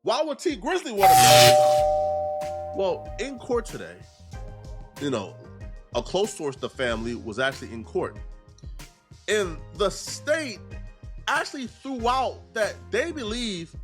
Why would T Grizzly want to marry his aunt? Well, in court today, a close source to the family was actually in court. And the state actually threw out that they believe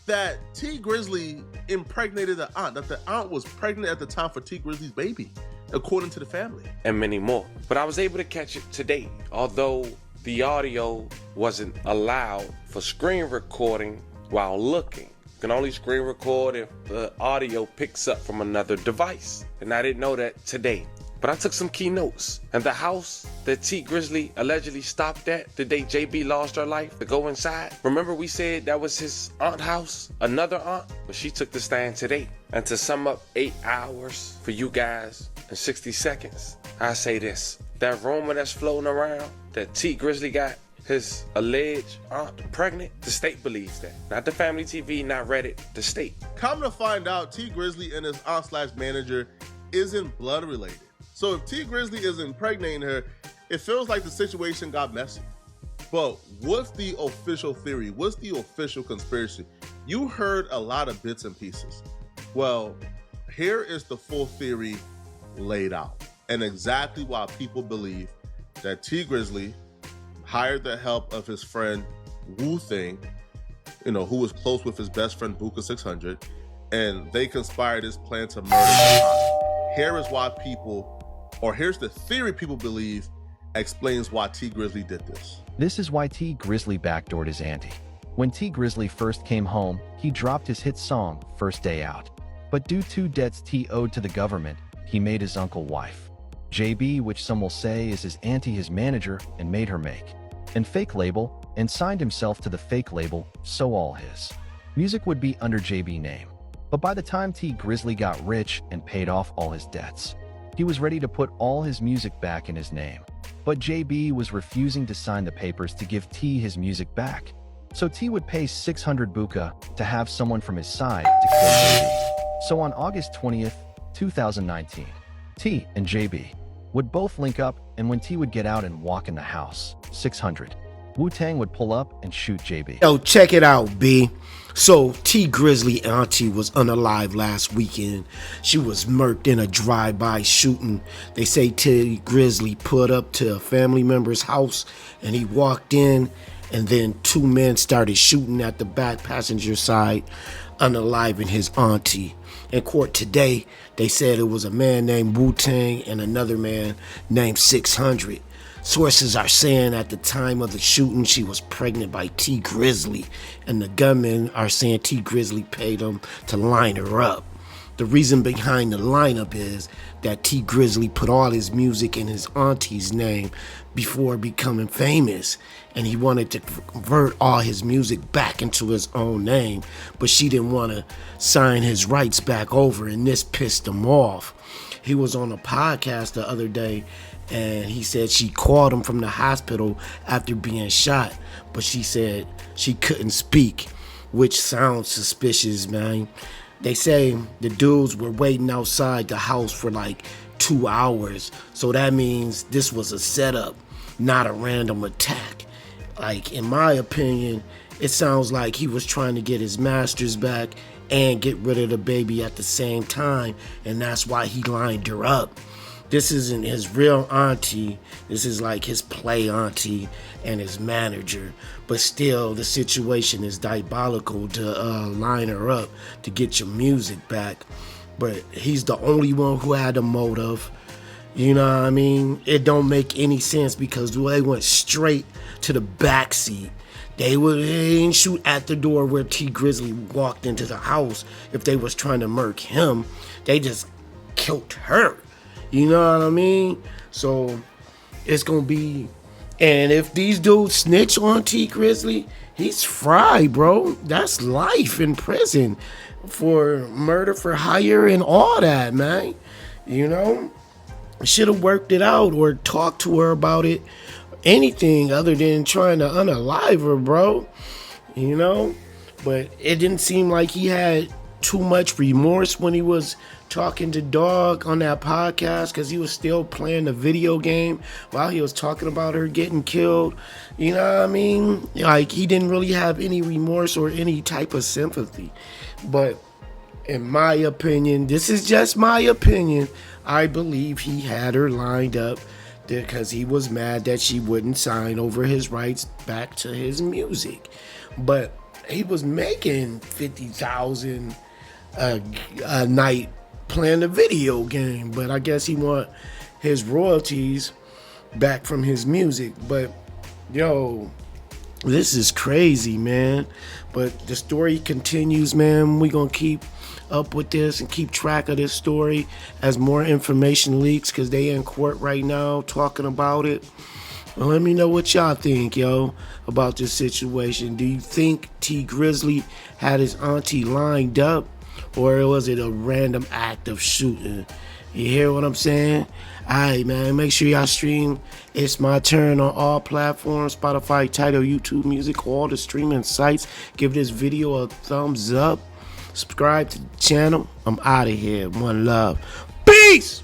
that T Grizzly impregnated the aunt, that the aunt was pregnant at the time for T Grizzly's baby, according to the family. And many more. But I was able to catch it today, although the audio wasn't allowed for screen recording while looking. You can only screen record if the audio picks up from another device. And I didn't know that today. But I took some key notes. And the house that T Grizzly allegedly stopped at the day JB lost her life to go inside. Remember we said that was his aunt's house? Another aunt? But she took the stand today. And to sum up 8 hours for you guys in 60 seconds, I say this. That rumor that's floating around that T Grizzly got his alleged aunt pregnant, the state believes that. Not the family TV, not Reddit, the state. Come to find out, T Grizzly and his aunt/manager isn't blood related. So if T Grizzly is impregnating her, it feels like the situation got messy. But what's the official theory? What's the official conspiracy? You heard a lot of bits and pieces. Well, here is the full theory laid out, and exactly why people believe that T Grizzly hired the help of his friend Wu Thing, who was close with his best friend Buka 600, and they conspired this plan to murder his aunt. Here's the theory people believe explains why T Grizzly did this. This is why T Grizzly backdoored his auntie. When T Grizzly first came home, he dropped his hit song, First Day Out. But due to debts T owed to the government, he made his uncle wife, JB, which some will say is his auntie, his manager, and made her make an fake label and signed himself to the fake label, so all his music would be under JB name. But by the time T Grizzly got rich and paid off all his debts, he was ready to put all his music back in his name. But JB was refusing to sign the papers to give T his music back. So T would pay 600 buka to have someone from his side to kill JB. So on August 20th, 2019, T and JB would both link up, and when T would get out and walk in the house, 600, Wu-Tang would pull up and shoot JB. Yo, check it out, B. So, T Grizzly auntie was unalive last weekend. She was murked in a drive-by shooting. They say T Grizzly put up to a family member's house, and he walked in, and then 2 men started shooting at the back passenger side, unaliving his auntie. In court today, they said it was a man named Wu-Tang and another man named 600. Sources are saying at the time of the shooting, she was pregnant by T Grizzly, and the gunmen are saying T Grizzly paid them to line her up. The reason behind the lineup is that T Grizzly put all his music in his auntie's name before becoming famous, and he wanted to convert all his music back into his own name, but she didn't want to sign his rights back over, and this pissed him off. He was on a podcast the other day, and he said she called him from the hospital after being shot, but she said she couldn't speak, which sounds suspicious, man. They say the dudes were waiting outside the house for like 2 hours, so that means this was a setup, not a random attack. Like, in my opinion, it sounds like he was trying to get his masters back and get rid of the baby at the same time, and that's why he lined her up. This isn't his real auntie. This is like his play auntie and his manager. But still, the situation is diabolical to line her up to get your music back. But he's the only one who had a motive. You know what I mean? It don't make any sense because they went straight to the backseat. They didn't shoot at the door where T Grizzly walked into the house. If they was trying to murk him, they just killed her. You know what I mean? So it's gonna be, and if these dudes snitch on T Grizzly, he's fried, bro. That's life in prison for murder for hire and all that, man. You know, should have worked it out or talked to her about it. Anything other than trying to unalive her, bro. You know, but it didn't seem like he had too much remorse when he was talking to Dog on that podcast, because he was still playing the video game while he was talking about her getting killed. You know what I mean? Like, he didn't really have any remorse or any type of sympathy. But in my opinion, this is just my opinion, I believe he had her lined up because he was mad that she wouldn't sign over his rights back to his music. But he was making $50,000 a night playing a video game, but I guess he want his royalties back from his music. But yo, this is crazy, man. But the story continues, man. We gonna keep up with this and keep track of this story as more information leaks, because they in court right now talking about it. Well, let me know what y'all think, yo, about this situation. Do you think T Grizzly had his auntie lined up, or was it a random act of shooting? You hear what I'm saying? Alright, man, make sure y'all stream It's My Turn on all platforms: Spotify, Tidal, YouTube Music, all the streaming sites. Give this video a thumbs up. Subscribe to the channel. I'm out of here. One love. Peace!